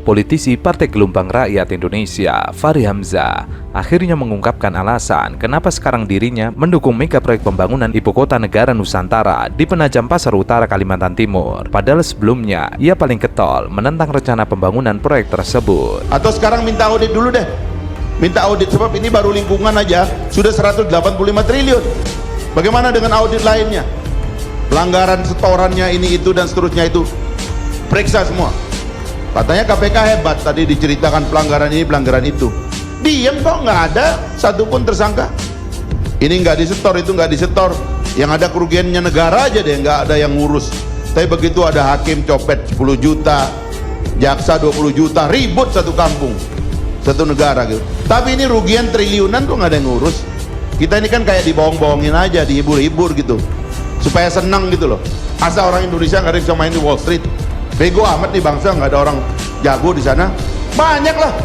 Politisi Partai Gelombang Rakyat Indonesia, Fachri Hamzah, akhirnya mengungkapkan alasan kenapa sekarang dirinya mendukung mega proyek pembangunan Ibu Kota Negara Nusantara di Penajam Pasar Utara, Kalimantan Timur. Padahal sebelumnya, ia paling getol menentang rencana pembangunan proyek tersebut. Atau sekarang minta audit dulu deh. Minta audit, sebab ini baru lingkungan aja sudah 185 triliun. Bagaimana dengan audit lainnya? Pelanggaran setorannya ini, itu, dan seterusnya itu. Periksa semua. Katanya KPK hebat, tadi diceritakan pelanggaran ini, pelanggaran itu. Diam kok, nggak ada satupun tersangka. Ini nggak disetor, itu nggak disetor. Yang ada kerugiannya negara aja deh, nggak ada yang ngurus. Tapi begitu ada hakim copet 10 juta, jaksa 20 juta, ribut satu kampung, satu negara gitu. Tapi ini rugian triliunan tuh nggak ada yang ngurus. Kita ini kan kayak dibohong-bohongin aja, dihibur-hibur gitu, supaya senang gitu loh. Asa orang Indonesia nggak ada yang bisa main di Wall Street. Bego amat nih bangsa, nggak ada orang jago di sana. Banyak lah.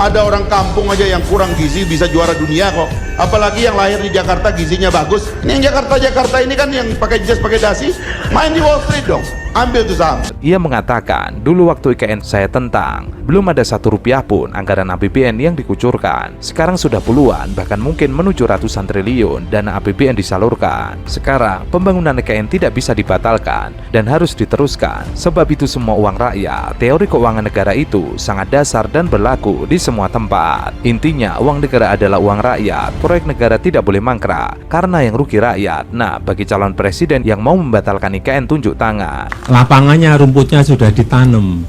Ada orang kampung aja yang kurang gizi bisa juara dunia kok. Apalagi yang lahir di Jakarta gizinya bagus. Ini yang Jakarta ini kan yang pakai jas, pakai dasi, main di Wall Street dong. Ambil tuh saham. Ia mengatakan, dulu waktu IKN saya tentang, belum ada 1 rupiah pun anggaran APBN yang dikucurkan. Sekarang sudah puluhan, bahkan mungkin menuju ratusan triliun dana APBN disalurkan. Sekarang, pembangunan IKN tidak bisa dibatalkan dan harus diteruskan. Sebab itu semua uang rakyat. Teori keuangan negara itu sangat dasar dan berlaku di semua tempat. Intinya, uang negara adalah uang rakyat. Proyek negara tidak boleh mangkrak, karena yang rugi rakyat. Nah, bagi calon presiden yang mau membatalkan IKN, tunjuk tangan. Lapangannya, rumputnya sudah ditanam,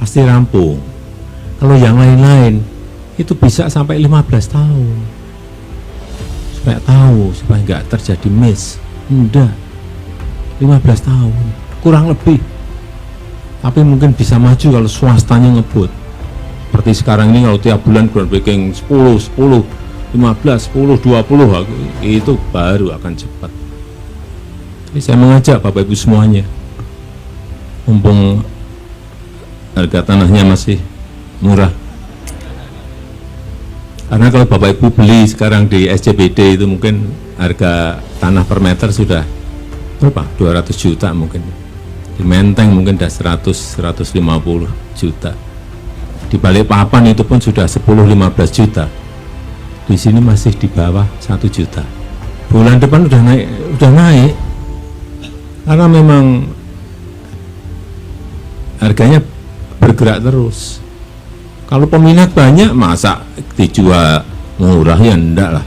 pasti rampung. Kalau yang lain-lain itu bisa sampai 15 tahun, supaya tahu, supaya nggak terjadi miss. Enggak, 15 tahun kurang lebih. Tapi mungkin bisa maju kalau swastanya ngebut. Seperti sekarang ini, kalau tiap bulan groundbreaking 10, 15, 10, 20, itu baru akan cepat. Jadi saya mengajak Bapak Ibu semuanya, mumpung harga tanahnya masih murah. Karena kalau Bapak Ibu beli sekarang di SCBD itu mungkin harga tanah per meter sudah berapa? 200 juta mungkin. Di Menteng mungkin sudah 100-150 juta. Di Balikpapan itu pun sudah 10-15 juta. Di sini masih di bawah 1 juta. Bulan depan udah naik. Karena memang harganya bergerak terus. Kalau peminat banyak, masa dijual murah? Ya enggak lah.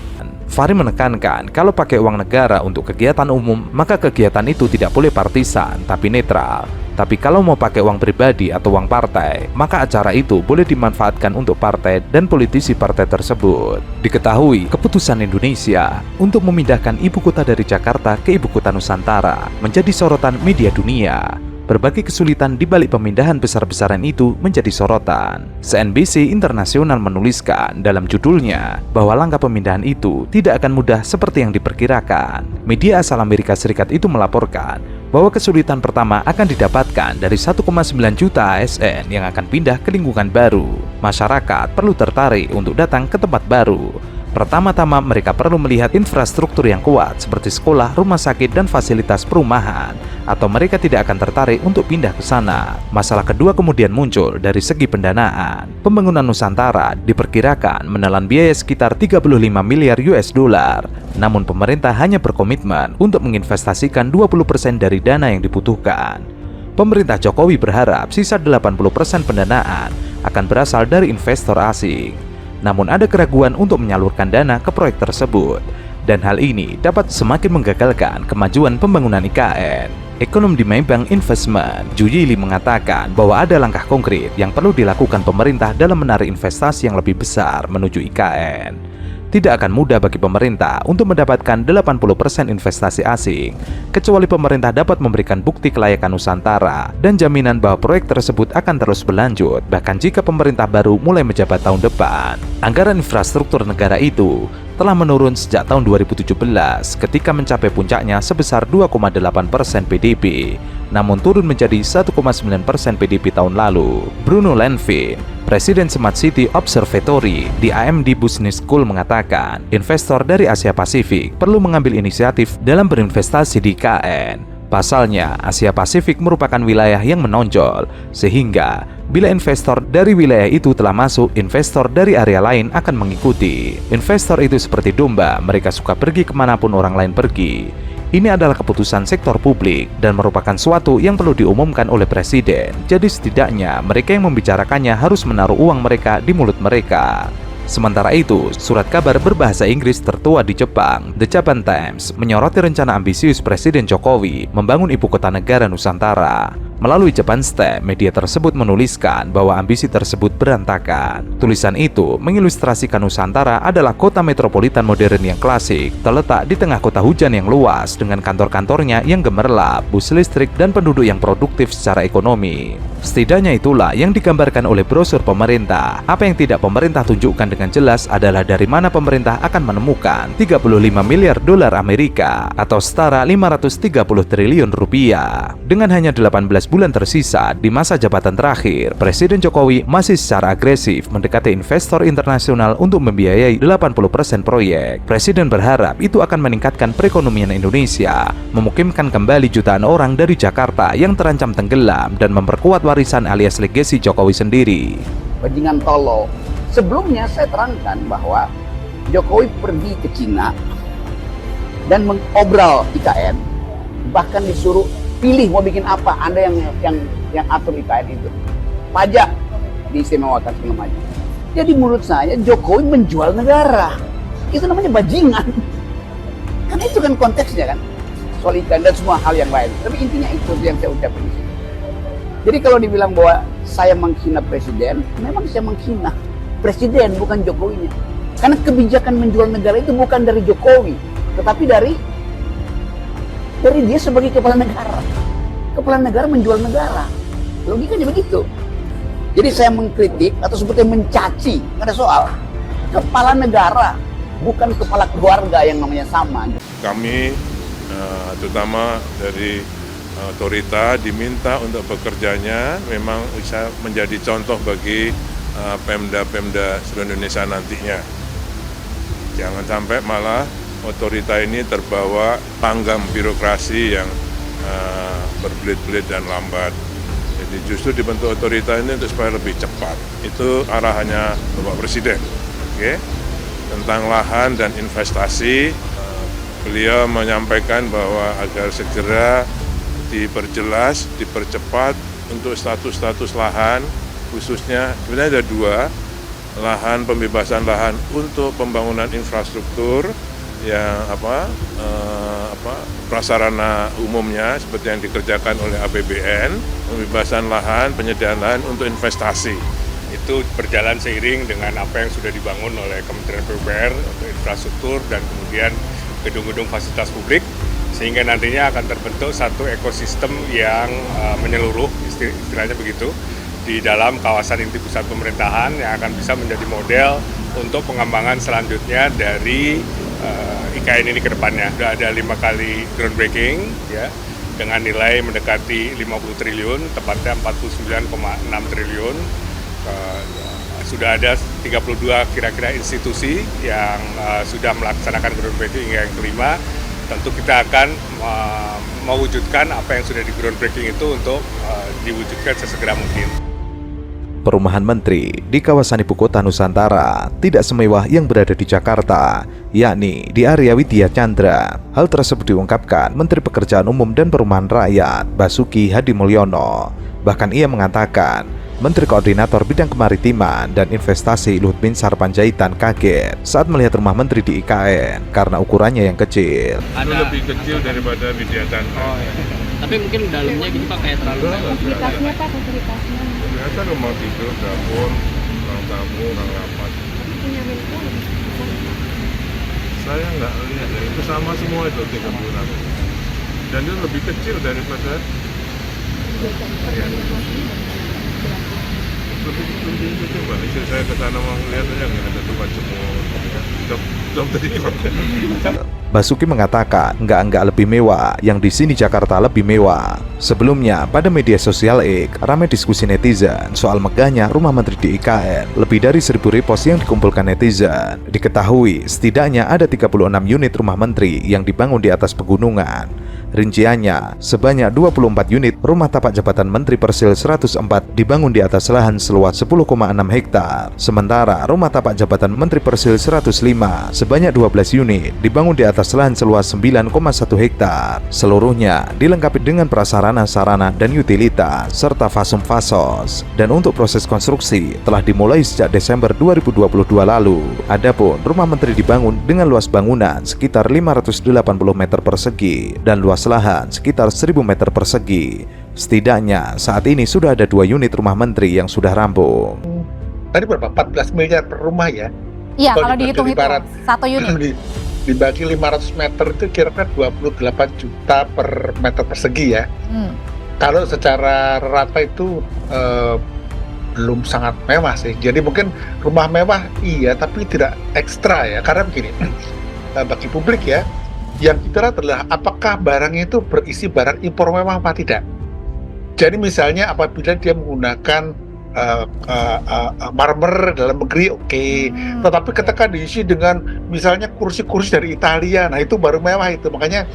Fachri menekankan, kalau pakai uang negara untuk kegiatan umum, maka kegiatan itu tidak boleh partisan, tapi netral. Tapi kalau mau pakai uang pribadi atau uang partai, maka acara itu boleh dimanfaatkan untuk partai dan politisi partai tersebut. Diketahui, keputusan Indonesia untuk memindahkan ibu kota dari Jakarta ke ibu kota Nusantara menjadi sorotan media dunia. Berbagai kesulitan di balik pemindahan besar-besaran itu menjadi sorotan. CNBC Internasional menuliskan dalam judulnya bahwa langkah pemindahan itu tidak akan mudah seperti yang diperkirakan. Media asal Amerika Serikat itu melaporkan bahwa kesulitan pertama akan didapatkan dari 1,9 juta ASN yang akan pindah ke lingkungan baru. Masyarakat perlu tertarik untuk datang ke tempat baru. Pertama-tama mereka perlu melihat infrastruktur yang kuat seperti sekolah, rumah sakit, dan fasilitas perumahan, atau mereka tidak akan tertarik untuk pindah ke sana. Masalah kedua kemudian muncul dari segi pendanaan. Pembangunan Nusantara diperkirakan menelan biaya sekitar 35 miliar US dollar. Namun pemerintah hanya berkomitmen untuk menginvestasikan 20% dari dana yang dibutuhkan. Pemerintah Jokowi berharap sisa 80% pendanaan akan berasal dari investor asing. Namun ada keraguan untuk menyalurkan dana ke proyek tersebut, dan hal ini dapat semakin menggagalkan kemajuan pembangunan IKN. Ekonom di Maybank Investment, Ju Yili, mengatakan bahwa ada langkah konkret yang perlu dilakukan pemerintah dalam menarik investasi yang lebih besar menuju IKN. Tidak akan mudah bagi pemerintah untuk mendapatkan 80% investasi asing, kecuali pemerintah dapat memberikan bukti kelayakan Nusantara dan jaminan bahwa proyek tersebut akan terus berlanjut, bahkan jika pemerintah baru mulai menjabat tahun depan. Anggaran infrastruktur negara itu telah menurun sejak tahun 2017 ketika mencapai puncaknya sebesar 2,8% PDB, namun turun menjadi 1,9% PDB tahun lalu. Bruno Lanvin, Presiden Smart City Observatory di AMD Business School, mengatakan investor dari Asia Pasifik perlu mengambil inisiatif dalam berinvestasi di IKN. Pasalnya, Asia Pasifik merupakan wilayah yang menonjol, sehingga bila investor dari wilayah itu telah masuk, investor dari area lain akan mengikuti. Investor itu seperti domba, mereka suka pergi kemanapun orang lain pergi. Ini adalah keputusan sektor publik dan merupakan suatu yang perlu diumumkan oleh Presiden. Jadi setidaknya mereka yang membicarakannya harus menaruh uang mereka di mulut mereka. Sementara itu, surat kabar berbahasa Inggris tertua di Jepang, The Japan Times, menyoroti rencana ambisius Presiden Jokowi membangun ibu kota negara Nusantara. Melalui Japan Stamp, media tersebut menuliskan bahwa ambisi tersebut berantakan. Tulisan itu mengilustrasikan Nusantara adalah kota metropolitan modern yang klasik, terletak di tengah kota hujan yang luas dengan kantor-kantornya yang gemerlap, bus listrik, dan penduduk yang produktif secara ekonomi. Setidaknya itulah yang digambarkan oleh brosur pemerintah. Apa yang tidak pemerintah tunjukkan dengan jelas adalah dari mana pemerintah akan menemukan 35 miliar dolar Amerika atau setara 530 triliun rupiah. Dengan hanya 18 bulan tersisa di masa jabatan terakhir, Presiden Jokowi masih secara agresif mendekati investor internasional untuk membiayai 80% proyek. Presiden berharap itu akan meningkatkan perekonomian Indonesia, memukimkan kembali jutaan orang dari Jakarta yang terancam tenggelam dan memperkuat warisan alias legasi Jokowi sendiri. Bajingan tolol. Sebelumnya saya terangkan bahwa Jokowi pergi ke Cina dan mengobral IKN, bahkan disuruh pilih mau bikin apa, Anda yang atur IKN itu. Pajak diistimewakan segala macam. Jadi menurut saya Jokowi menjual negara. Itu namanya bajingan. Kan itu kan konteksnya kan. Soal IKN dan semua hal yang lain. Tapi intinya itu yang saya ucapkan. Jadi kalau dibilang bahwa saya menghina presiden, memang saya menghina presiden, bukan Jokowinya. Karena kebijakan menjual negara itu bukan dari Jokowi, tetapi dari dia sebagai kepala negara. Kepala negara menjual negara. Logikanya begitu. Jadi saya mengkritik atau sebetulnya mencaci, nggak ada soal. Kepala negara, bukan kepala keluarga yang namanya sama. Kami, terutama dari otorita, diminta untuk bekerjanya memang bisa menjadi contoh bagi Pemda-Pemda seluruh Indonesia nantinya. Jangan sampai malah otorita ini terbawa tanggam birokrasi yang berbelit-belit dan lambat. Jadi justru dibentuk otorita ini untuk supaya lebih cepat. Itu arahannya Bapak Presiden. Oke. Tentang lahan dan investasi, beliau menyampaikan bahwa agar segera diperjelas, dipercepat untuk status-status lahan, khususnya sebenarnya ada dua, lahan pembebasan lahan untuk pembangunan infrastruktur yang prasarana umumnya seperti yang dikerjakan oleh APBN, pembebasan lahan, penyediaan lahan untuk investasi. Itu berjalan seiring dengan apa yang sudah dibangun oleh Kementerian PUPR untuk infrastruktur dan kemudian gedung-gedung fasilitas publik, sehingga nantinya akan terbentuk satu ekosistem yang menyeluruh, istilahnya begitu, di dalam kawasan inti pusat pemerintahan yang akan bisa menjadi model untuk pengembangan selanjutnya dari IKN ini ke depannya. Sudah ada 5 kali groundbreaking ya, dengan nilai mendekati 50 triliun, tepatnya 49,6 triliun. Sudah ada 32 kira-kira institusi yang sudah melaksanakan groundbreaking hingga yang kelima. Tentu kita akan mewujudkan apa yang sudah di groundbreaking itu untuk diwujudkan sesegera mungkin. Perumahan menteri di kawasan ibu kota Nusantara tidak semewah yang berada di Jakarta, yakni di area Widya Chandra. Hal tersebut diungkapkan Menteri Pekerjaan Umum dan Perumahan Rakyat Basuki Hadimulyono. Bahkan ia mengatakan Menteri Koordinator Bidang Kemaritiman dan Investasi Luhut Binsar Panjaitan kaget saat melihat rumah menteri di IKN karena ukurannya yang kecil. Itu lebih kecil daripada Widya Chandra. Oh, ya. Tapi mungkin dalamnya gitu Pak kayak terlalu. Fasilitasnya Pak, fasilitasnya. Biasa rumah tidur, dapur, ruang tamu, ruang rapat. Tapi punya Menko. Saya nggak lihat, ya. Itu sama semua itu 36. Dan itu lebih kecil daripada ya. Lebih kecil Mbak. Istri saya ke sana mau lihat aja nggak ada tempat semua. Job dari Basuki mengatakan nggak lebih mewah, yang di sini Jakarta lebih mewah. Sebelumnya pada media sosial X ramai diskusi netizen soal megahnya rumah menteri di IKN. Lebih dari 1000 repost yang dikumpulkan netizen. Diketahui setidaknya ada 36 unit rumah menteri yang dibangun di atas pegunungan. Rinciannya, sebanyak 24 unit rumah tapak jabatan Menteri Persil 104 dibangun di atas lahan seluas 10,6 hektar. Sementara rumah tapak jabatan Menteri Persil 105 sebanyak 12 unit dibangun di atas lahan seluas 9,1 hektar. Seluruhnya dilengkapi dengan prasarana, sarana, dan utilitas serta fasum fasos. Dan untuk proses konstruksi telah dimulai sejak Desember 2022 lalu. Adapun rumah menteri dibangun dengan luas bangunan sekitar 580 meter persegi dan luas lahan sekitar 1000 meter persegi. Setidaknya saat ini sudah ada 2 unit rumah menteri yang sudah rampung. Tadi berapa? 14 miliar per rumah ya? Iya, kalau dihitung itu satu unit. Dibagi 500 meter itu kira-kira 28 juta per meter persegi ya. Kalau secara rata itu belum sangat mewah sih. Jadi mungkin rumah mewah iya, tapi tidak ekstra ya. Karena begini, bagi publik ya, yang kita lihat adalah apakah barangnya itu berisi barang impor mewah apa tidak. Jadi misalnya apabila dia menggunakan marmer dalam negeri, oke. Tetapi ketika diisi dengan misalnya kursi-kursi dari Italia, nah itu baru mewah itu. Makanya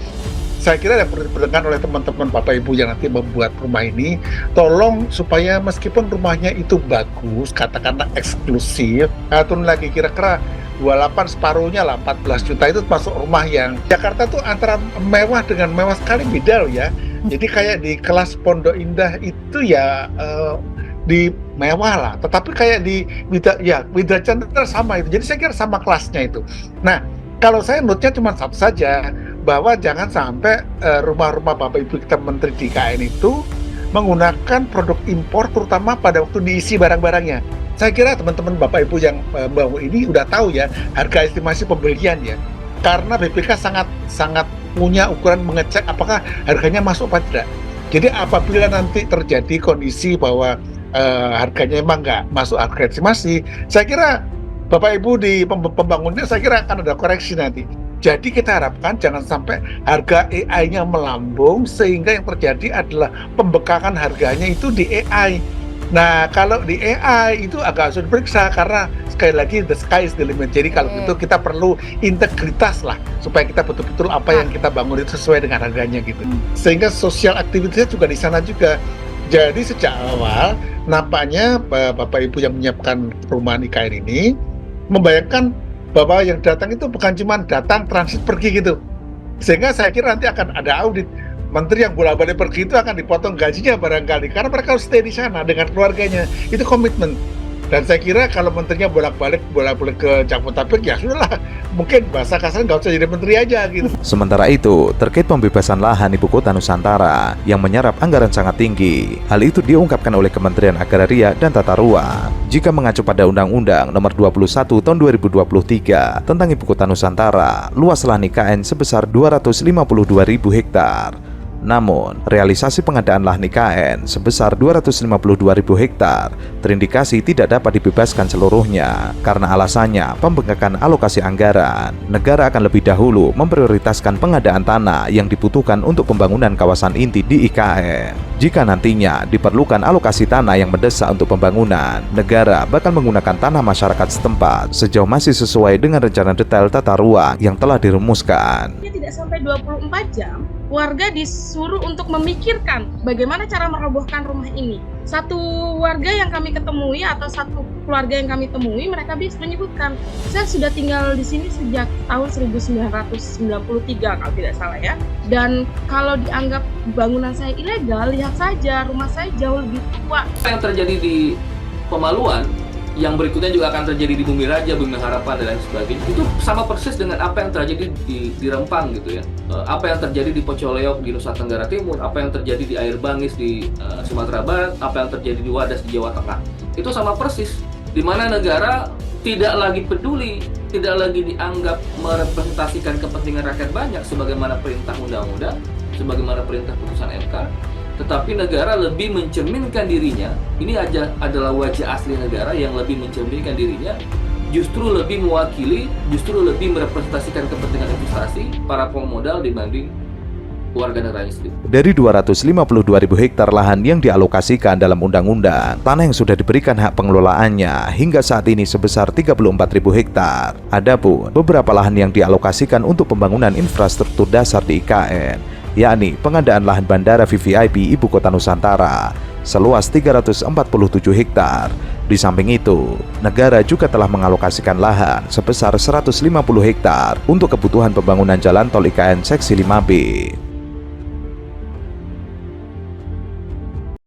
saya kira yang perlu diperdengarkan oleh teman-teman Bapak Ibu yang nanti membuat rumah ini, tolong supaya meskipun rumahnya itu bagus, katakanlah eksklusif, turun lagi kira-kira 28 separuhnya lah 14 juta itu masuk rumah yang Jakarta tuh antara mewah dengan mewah sekali beda loh ya. Jadi kayak di kelas Pondok Indah itu ya di mewah lah, tetapi kayak di Widra Chandra sama itu. Jadi saya kira sama kelasnya itu. Nah, kalau saya note-nya cuma satu saja, bahwa jangan sampai rumah-rumah Bapak Ibu kita Menteri di IKN itu menggunakan produk impor, terutama pada waktu diisi barang-barangnya. Saya kira teman-teman Bapak Ibu yang bawa ini udah tahu ya harga estimasi pembelian ya, karena BPK sangat punya ukuran mengecek apakah harganya masuk apa tidak. Jadi apabila nanti terjadi kondisi bahwa harganya emang nggak masuk harga estimasi, saya kira Bapak Ibu di pembangunnya saya kira akan ada koreksi nanti. Jadi kita harapkan jangan sampai harga AI-nya melambung sehingga yang terjadi adalah pembekakan harganya itu di AI. Nah, kalau di AI itu agak sulit diperiksa karena sekali lagi the sky is the limit. Jadi kalau gitu kita perlu integritas lah supaya kita betul-betul apa yang kita bangun itu sesuai dengan harganya gitu. Sehingga sosial aktivitasnya juga di sana juga. Jadi sejak awal nampaknya Bapak Ibu yang menyiapkan perumahan IKN ini membayangkan bahwa yang datang itu bukan cuma datang transit pergi gitu. Sehingga saya kira nanti akan ada audit. Menteri yang bolak-balik pergi itu akan dipotong gajinya barangkali karena mereka harus stay di sana dengan keluarganya. Itu komitmen. Dan saya kira kalau menterinya bolak-balik ke Jabodetabek ya sudahlah, mungkin bahasa kasar nggak usah jadi menteri aja gitu. Sementara itu, terkait pembebasan lahan ibu kota Nusantara yang menyerap anggaran sangat tinggi, hal itu diungkapkan oleh Kementerian Agraria dan Tata Ruang. Jika mengacu pada Undang-Undang Nomor 21 Tahun 2023 tentang Ibu Kota Nusantara, luas lahan IKN sebesar 252.000 hektar. Namun, realisasi pengadaan lahan IKN sebesar 252.000 hektar terindikasi tidak dapat dibebaskan seluruhnya karena alasannya pembengkakan alokasi anggaran. Negara akan lebih dahulu memprioritaskan pengadaan tanah yang dibutuhkan untuk pembangunan kawasan inti di IKN. Jika nantinya diperlukan alokasi tanah yang mendesak untuk pembangunan, negara bakal menggunakan tanah masyarakat setempat sejauh masih sesuai dengan rencana detail tata ruang yang telah dirumuskan. Tidak sampai 24 jam, warga disuruh untuk memikirkan bagaimana cara merobohkan rumah ini. Satu warga yang kami ketemui atau satu keluarga yang kami temui, mereka bisa menyebutkan, saya sudah tinggal di sini sejak tahun 1993 kalau tidak salah ya. Dan kalau dianggap bangunan saya ilegal, lihat saja rumah saya jauh lebih tua. Apa yang terjadi di Pemaluan, yang berikutnya juga akan terjadi di Bumi Raja, Bumi Harapan, dan lain sebagainya, itu sama persis dengan apa yang terjadi di Rempang gitu ya. Apa yang terjadi di Pocoleok di Nusa Tenggara Timur, apa yang terjadi di Air Bangis di Sumatera Barat, apa yang terjadi di Wadas di Jawa Tengah, itu sama persis, di mana negara tidak lagi peduli, tidak lagi dianggap merepresentasikan kepentingan rakyat banyak sebagaimana perintah undang-undang, sebagaimana perintah putusan MK, tetapi negara lebih mencerminkan dirinya. Ini adalah wajah asli negara yang lebih mencerminkan dirinya, justru lebih mewakili, justru lebih merepresentasikan kepentingan investasi para pemodal dibanding warga negaranya sendiri. Dari 252.000 hektar lahan yang dialokasikan dalam undang-undang, tanah yang sudah diberikan hak pengelolaannya hingga saat ini sebesar 34.000 hektar. Adapun beberapa lahan yang dialokasikan untuk pembangunan infrastruktur dasar di IKN yakni pengadaan lahan bandara VVIP Ibu Kota Nusantara seluas 347 hektar. Di samping itu, negara juga telah mengalokasikan lahan sebesar 150 hektar untuk kebutuhan pembangunan jalan tol IKN Seksi 5B.